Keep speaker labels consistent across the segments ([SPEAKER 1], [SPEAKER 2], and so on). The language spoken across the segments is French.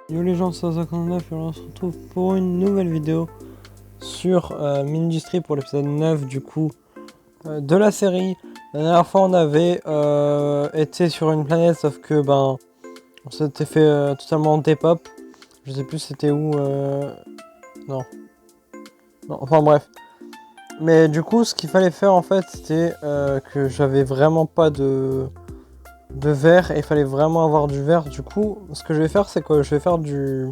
[SPEAKER 1] Yo les gens, c'est 59 et on se retrouve pour une nouvelle vidéo sur Mindustry pour l'épisode 9 du coup de la série. La dernière fois on avait été sur une planète sauf que on s'était fait totalement dépop. Je sais plus c'était où. Non. Non, enfin bref. Mais du coup ce qu'il fallait faire en fait c'était que j'avais vraiment pas de verre et il fallait vraiment avoir du verre. Du coup ce que je vais faire c'est que je vais faire du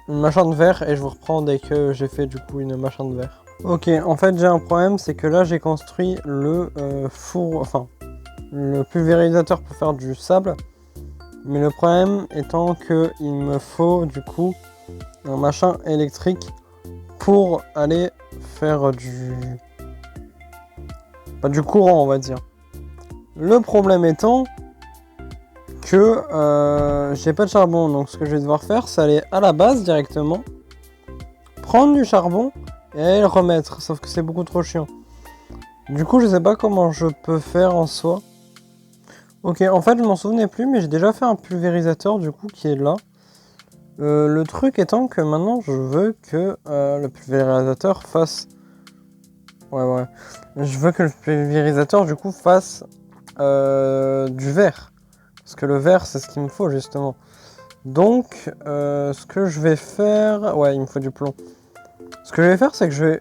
[SPEAKER 1] machin de verre et je vous reprends dès que j'ai fait du coup une machin de verre. Ok, en fait j'ai un problème, c'est que là j'ai construit le four, enfin le pulvérisateur pour faire du sable. Mais le problème étant que il me faut du coup un machin électrique pour aller faire du courant on va dire. Le problème étant que j'ai pas de charbon, donc ce que je vais devoir faire c'est aller à la base directement, prendre du charbon et aller le remettre, sauf que c'est beaucoup trop chiant. Du coup je sais pas comment je peux faire en soi. Ok, en fait je m'en souvenais plus, mais j'ai déjà fait un pulvérisateur du coup qui est là. Le truc étant que maintenant je veux que le pulvérisateur fasse... Ouais. Je veux que le pulvérisateur du coup fasse du verre. Parce que le verre c'est ce qu'il me faut justement. Donc ce que je vais faire... Ouais, il me faut du plomb. Ce que je vais faire c'est que je vais...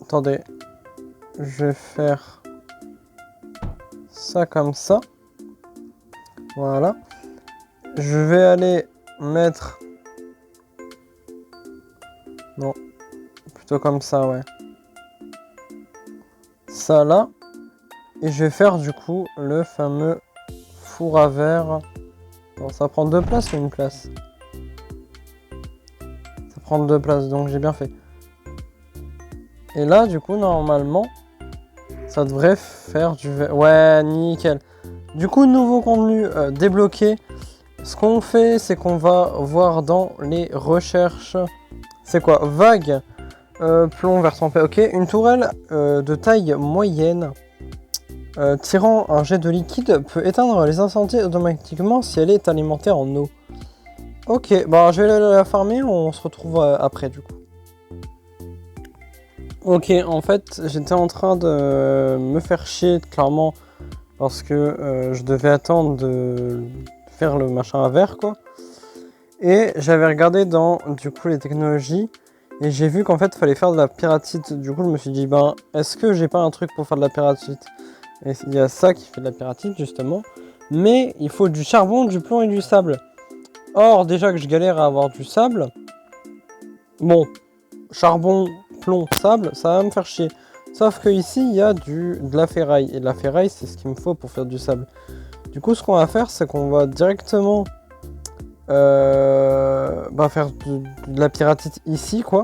[SPEAKER 1] Attendez. Je vais faire ça comme ça. Voilà. Je vais aller mettre... Non. Plutôt comme ça, ouais. Ça là. Et je vais faire du coup le fameux four à verre. Non, ça prend 2 places ou une place? Ça prend 2 places, donc j'ai bien fait. Et là, du coup, normalement, ça devrait faire du verre. Ouais, nickel. Du coup, nouveau contenu débloqué. Ce qu'on fait, c'est qu'on va voir dans les recherches. C'est quoi? Vague, plomb, verre trempé. Ok, une tourelle de taille moyenne. Tirant un jet de liquide peut éteindre les incendies automatiquement si elle est alimentée en eau. Ok, bah je vais aller la farmer, on se retrouve après du coup. Ok, en fait j'étais en train de me faire chier clairement parce que je devais attendre de faire le machin à verre quoi. Et j'avais regardé dans du coup les technologies et j'ai vu qu'en fait il fallait faire de la pyratite. Du coup je me suis dit est-ce que j'ai pas un truc pour faire de la pyratite? Et il y a ça qui fait de la pyratite justement. Mais il faut du charbon, du plomb et du sable. Or, déjà que je galère à avoir du sable, bon, charbon, plomb, sable, ça va me faire chier. Sauf que ici, il y a de la ferraille. Et de la ferraille, c'est ce qu'il me faut pour faire du sable. Du coup, ce qu'on va faire, c'est qu'on va directement faire de la pyratite ici, quoi.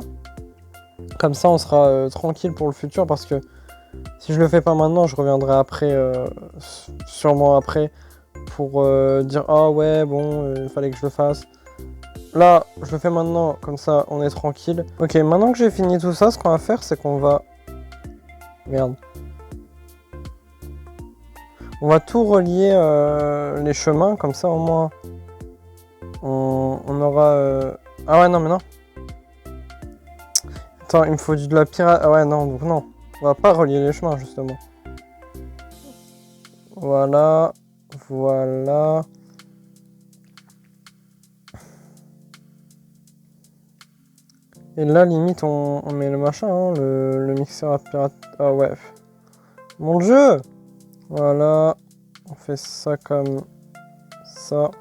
[SPEAKER 1] Comme ça, on sera tranquille pour le futur parce que si je le fais pas maintenant, je reviendrai après, sûrement après, pour dire ah ouais bon il fallait que je le fasse. Là je le fais maintenant, comme ça on est tranquille. Ok, maintenant que j'ai fini tout ça, ce qu'on va faire c'est qu'on va... Merde. On va tout relier les chemins, comme ça au moins on aura... Ah ouais non mais non. Attends, il me faut de la pirate... Ah ouais non, donc non. On va pas relier les chemins justement. Voilà. Et là, limite, on met le machin, hein, le mixeur à pirate. Ah ouais. Mon Dieu! Voilà. On fait ça comme ça.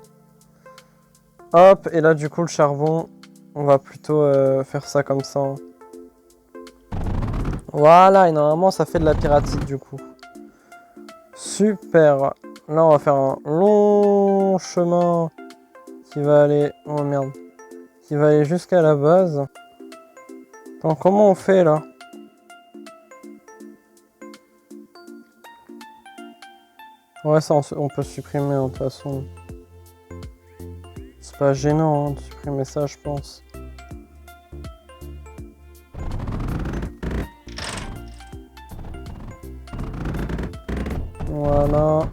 [SPEAKER 1] Hop, et là, du coup, le charbon, on va plutôt faire ça comme ça. Hein. Voilà, et normalement, ça fait de la pyratite, du coup. Super. Là, on va faire un long chemin qui va aller... Oh merde. Qui va aller jusqu'à la base. Attends, comment on fait, là? Ouais, ça, on peut supprimer, hein, de toute façon. C'est pas gênant, hein, de supprimer ça, je pense. Voilà.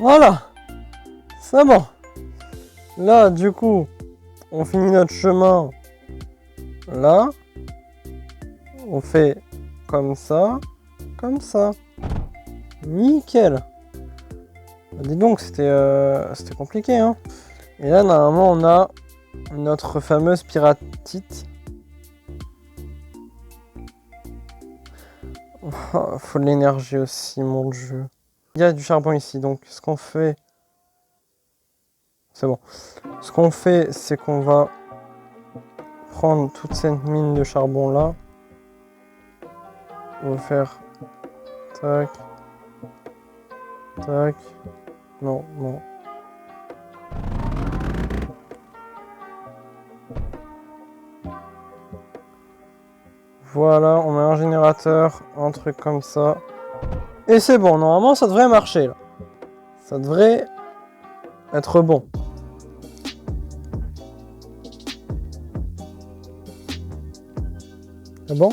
[SPEAKER 1] Voilà. C'est bon. Là, du coup, on finit notre chemin. Là. On fait comme ça. Comme ça. Nickel. Dis donc, c'était compliqué, hein. Et là, normalement, on a notre fameuse piratite. Oh, faut de l'énergie aussi, mon dieu. Il y a du charbon ici, donc ce qu'on fait... C'est bon. Ce qu'on fait, c'est qu'on va prendre toute cette mine de charbon là. On va faire... Tac. Tac. Non, non. Voilà, on met un générateur, un truc comme ça. Et c'est bon, normalement ça devrait marcher là. Ça devrait être bon. C'est bon?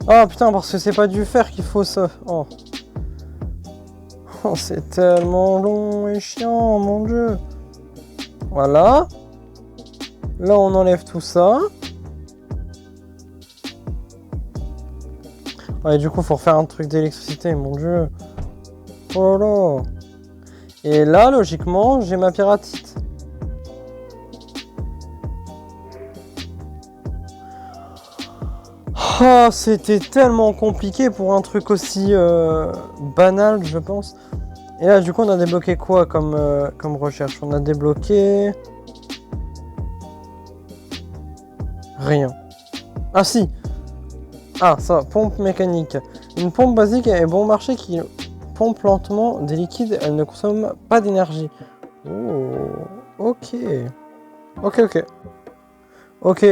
[SPEAKER 1] Ah putain, parce que c'est pas du fer qu'il faut ça. Oh. Oh, c'est tellement long et chiant, mon dieu. Voilà. Là, on enlève tout ça. Ah, et du coup, faut refaire un truc d'électricité, mon dieu. Oh là. Et là, logiquement, j'ai ma piratite. Ah, c'était tellement compliqué pour un truc aussi banal, je pense. Et là, du coup, on a débloqué quoi comme recherche? On a débloqué... Rien. Ah si. Ah, ça, pompe mécanique. Une pompe basique est bon marché qui pompe lentement des liquides. Elle ne consomme pas d'énergie. Oh, ok. Ok, ok. Ok,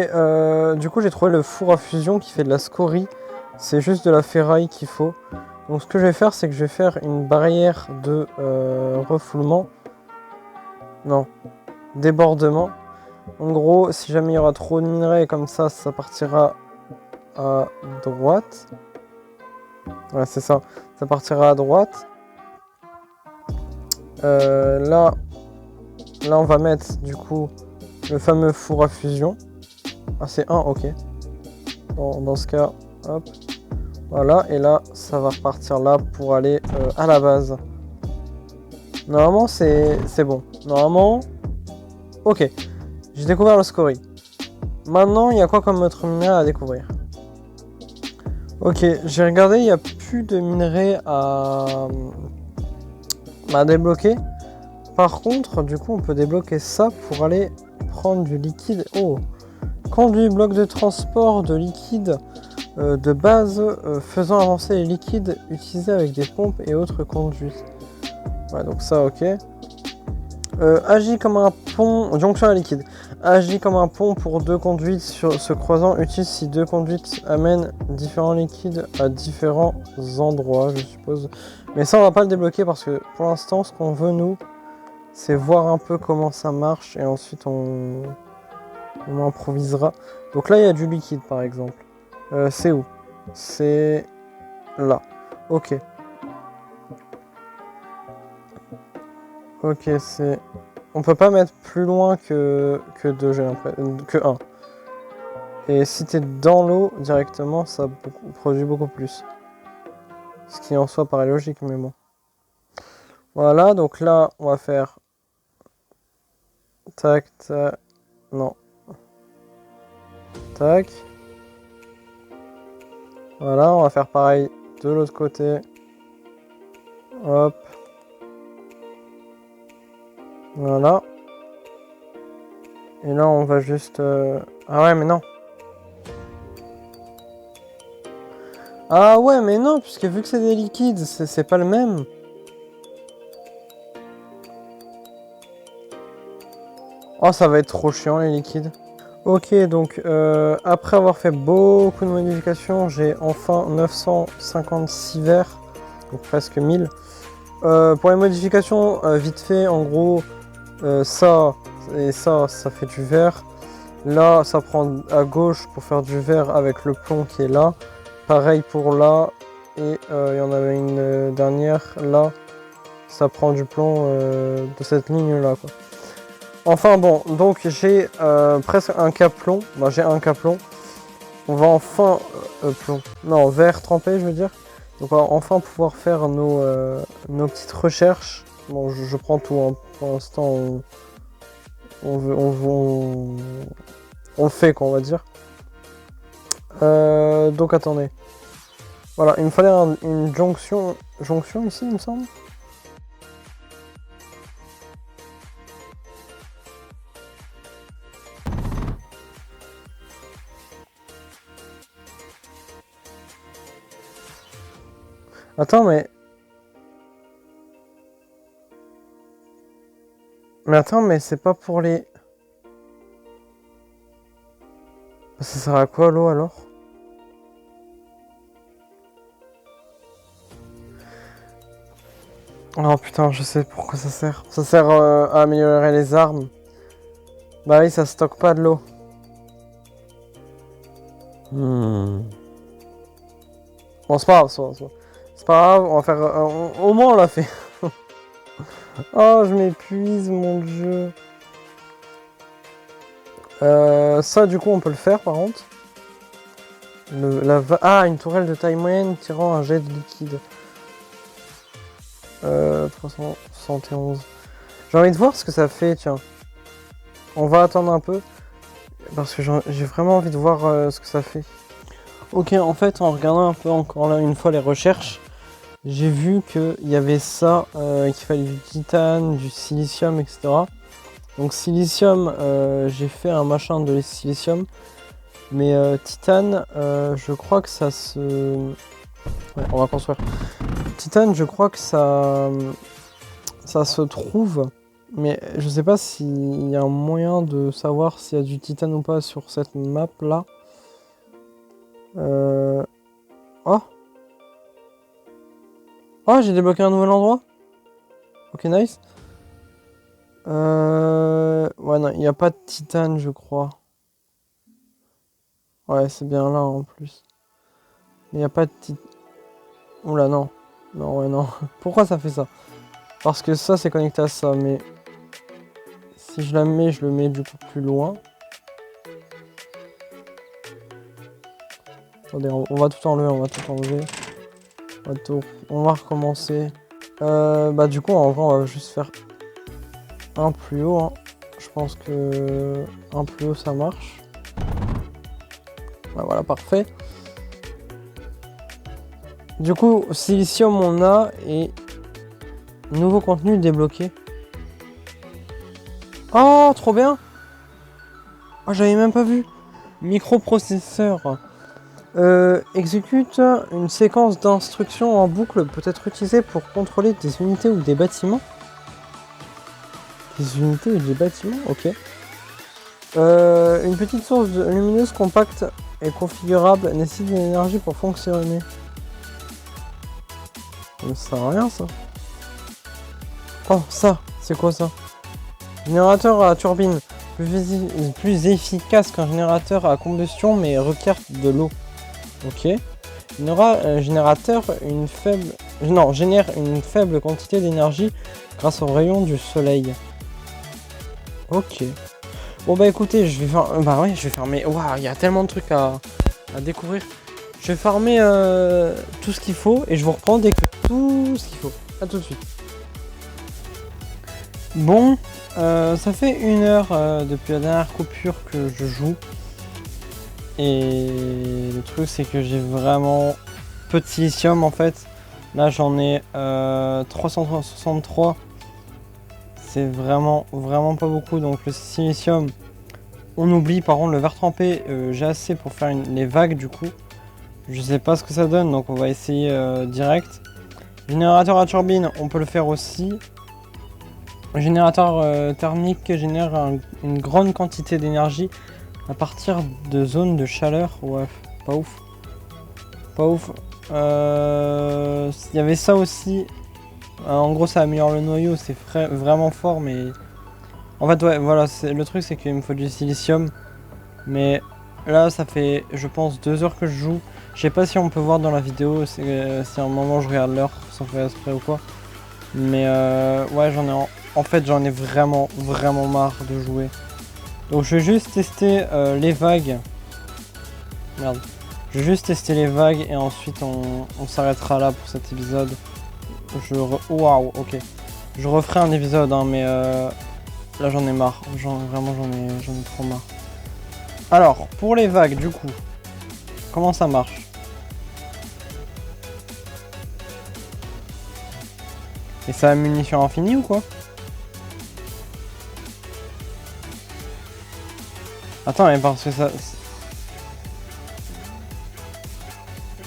[SPEAKER 1] du coup, j'ai trouvé le four à fusion qui fait de la scorie. C'est juste de la ferraille qu'il faut. Donc, ce que je vais faire, c'est que je vais faire une barrière de refoulement. Non, débordement. En gros, si jamais il y aura trop de minerais comme ça partira à droite. Ouais, c'est ça. Ça partira à droite. Là, on va mettre du coup le fameux four à fusion. Ah, c'est un, ok. Dans ce cas, hop. Voilà, et là, ça va repartir là pour aller à la base. Normalement, c'est bon. Normalement, ok. J'ai découvert le scorie. Maintenant, il y a quoi comme autre minerai à découvrir? Ok, j'ai regardé, il n'y a plus de minerais à débloquer. Par contre, du coup, on peut débloquer ça pour aller prendre du liquide. Oh! Conduit bloc de transport de liquide de base faisant avancer les liquides utilisés avec des pompes et autres conduits. Ouais, donc ça, ok. Agit comme un pont, jonction à liquide. Agit comme un pont pour deux conduites se croisant, utile si deux conduites amènent différents liquides à différents endroits, je suppose. Mais ça, on va pas le débloquer parce que pour l'instant, ce qu'on veut, nous, c'est voir un peu comment ça marche et ensuite on improvisera. Donc là, il y a du liquide, par exemple. C'est où? C'est là. Ok. Ok, c'est... On peut pas mettre plus loin que 2, j'ai l'impression. Que 1. Et si t'es dans l'eau directement, ça produit beaucoup plus. Ce qui en soi paraît logique, mais bon. Voilà, donc là, on va faire... Tac, tac... Non. Tac. Voilà, on va faire pareil de l'autre côté. Hop. Voilà. Et là, on va juste... Ah ouais, mais non. Ah ouais, mais non, puisque vu que c'est des liquides, c'est pas le même. Oh, ça va être trop chiant, les liquides. Ok, donc après avoir fait beaucoup de modifications, j'ai enfin 956 verres, donc presque 1000. Pour les modifications, vite fait, en gros, ça et ça fait du verre. Là, ça prend à gauche pour faire du verre avec le plomb qui est là. Pareil pour là, et il y en avait une dernière là. ça prend du plomb de cette ligne-là, quoi. Enfin bon, donc j'ai presque un caplomb. Bah, j'ai un caplomb. On va enfin... plomb. Non, verre trempé, je veux dire. Donc on va enfin pouvoir faire nos petites recherches. Bon, je prends tout, hein. Pour l'instant, on le fait, quoi, on va dire. Donc attendez. Voilà, il me fallait une jonction ici, il me semble. Attends, mais... Mais attends, mais c'est pas pour les... Ça sert à quoi l'eau alors? Oh putain, je sais pourquoi ça sert. Ça sert à améliorer les armes. Bah oui, ça stocke pas de l'eau. Bon, c'est pas grave, c'est pas grave, on va faire... au moins on l'a fait. Oh, je m'épuise, mon dieu. Ça, du coup, on peut le faire, par contre. Ah, une tourelle de taille moyenne tirant un jet de liquide. 371. J'ai envie de voir ce que ça fait, tiens. On va attendre un peu. Parce que j'ai vraiment envie de voir ce que ça fait. Ok, en fait, en regardant un peu encore là une fois les recherches, j'ai vu qu'il y avait ça, qu'il fallait du titane, du silicium, etc. Donc silicium, j'ai fait un machin de silicium. Mais titane, je crois que ça se... Ouais, on va construire. Titane, je crois que ça se trouve. Mais je sais pas s'il y a un moyen de savoir s'il y a du titane ou pas sur cette map là. Oh! Oh, j'ai débloqué un nouvel endroit. Ok, nice. Ouais, non, il n'y a pas de titane, je crois. Ouais, c'est bien là en plus. Mais il n'y a pas de titane. Oula, non. Non, ouais, non. Pourquoi ça fait ça? Parce que ça, c'est connecté à ça, mais... Si je la mets, je le mets du coup plus loin. Attendez, on va tout enlever, on va tout enlever. On va recommencer. Bah du coup, en vrai, on va juste faire un plus haut, hein. Je pense que un plus haut, ça marche. Ouais, voilà, parfait. Du coup, silicium, on a, et nouveau contenu débloqué. Oh, trop bien! Oh, j'avais même pas vu. Microprocesseur. Exécute une séquence d'instructions en boucle peut être utilisée pour contrôler des unités ou des bâtiments. Des unités ou des bâtiments, ok. Une petite source lumineuse compacte et configurable nécessite de l'énergie pour fonctionner. Ça sert à rien ça. Oh, ça, c'est quoi ça? Générateur à turbine. Plus efficace qu'un générateur à combustion mais requiert de l'eau. Ok. Générateur génère une faible quantité d'énergie grâce aux rayons du soleil. Ok. Bon bah écoutez, je vais faire... Bah ouais, je vais farmer... Waouh, il y a tellement de trucs à découvrir. Je vais farmer tout ce qu'il faut et je vous reprends dès que tout ce qu'il faut. A tout de suite. Bon, ça fait 1 heure depuis la dernière coupure que je joue. Et le truc c'est que j'ai vraiment peu de silicium en fait. Là j'en ai 363. C'est vraiment pas beaucoup. Donc le silicium on oublie. Par contre le verre trempé j'ai assez pour faire les vagues du coup. Je sais pas ce que ça donne donc on va essayer direct. Générateur à turbine on peut le faire aussi. Générateur thermique génère une grande quantité d'énergie à partir de zones de chaleur. Ouais, pas ouf. Pas ouf. Il y avait ça aussi. En gros, ça améliore le noyau. C'est vraiment fort, mais... En fait, ouais, voilà. Le truc, c'est qu'il me faut du silicium. Mais là, ça fait, je pense, 2 heures que je joue. Je sais pas si on peut voir dans la vidéo. Si à un moment, je regarde l'heure sans faire exprès ou quoi. Mais ouais, en fait, j'en ai vraiment marre de jouer. Donc je vais juste tester les vagues. Merde. Je vais juste tester les vagues et ensuite on s'arrêtera là pour cet épisode. Waouh, ok. Je referai un épisode, hein, mais là j'en ai marre. Vraiment j'en ai trop marre. Alors, pour les vagues, du coup, comment ça marche? Et ça a munitions infinies ou quoi? Attends, mais parce que ça...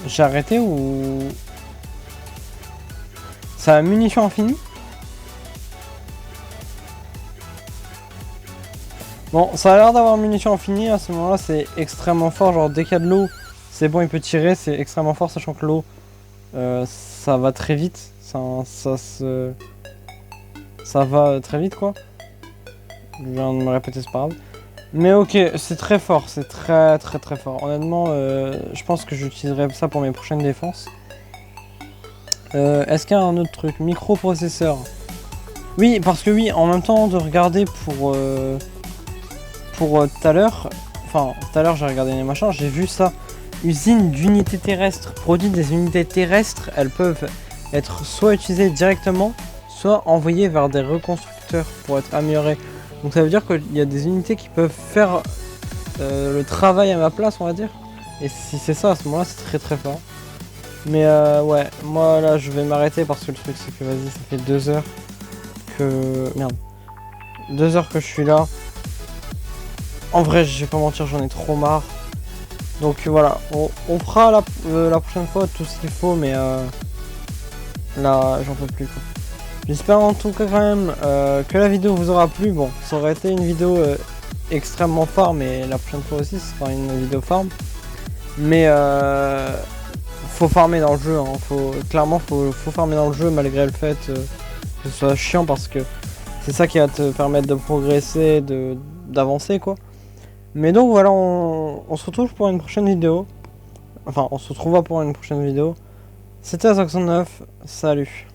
[SPEAKER 1] J'ai arrêté ou... Ça a munitions infinies? Bon, ça a l'air d'avoir munitions infinies, à ce moment-là c'est extrêmement fort, genre dès qu'il y a de l'eau, c'est bon, il peut tirer, c'est extrêmement fort, sachant que l'eau, ça va très vite, ça va très vite quoi. Je viens de me répéter, c'est pas grave. Mais ok, c'est très fort, c'est très fort. Honnêtement, je pense que j'utiliserai ça pour mes prochaines défenses. Est-ce qu'il y a un autre truc? Microprocesseur. Oui, parce que oui, en même temps de regarder pour tout à l'heure, enfin tout à l'heure j'ai regardé les machins, j'ai vu ça. Usine d'unités terrestres. Produit des unités terrestres, elles peuvent être soit utilisées directement, soit envoyées vers des reconstructeurs pour être améliorées. Donc ça veut dire qu'il y a des unités qui peuvent faire le travail à ma place, on va dire. Et si c'est ça, à ce moment-là, c'est très fort. Mais ouais, moi là, je vais m'arrêter parce que le truc, c'est que vas-y, ça fait 2 heures que... Merde. 2 heures que je suis là. En vrai, je vais pas mentir, j'en ai trop marre. Donc voilà, on fera la prochaine fois tout ce qu'il faut, mais là, j'en peux plus quoi. J'espère en tout cas quand même que la vidéo vous aura plu. Bon, ça aurait été une vidéo extrêmement farm, mais la prochaine fois aussi ce sera une vidéo farm. Mais faut farmer dans le jeu, hein. Clairement faut farmer dans le jeu malgré le fait que ce soit chiant, parce que c'est ça qui va te permettre de progresser, d'avancer quoi. Mais donc voilà, on se retrouve pour une prochaine vidéo. Enfin, on se retrouvera pour une prochaine vidéo. C'était Azoxon 9, salut.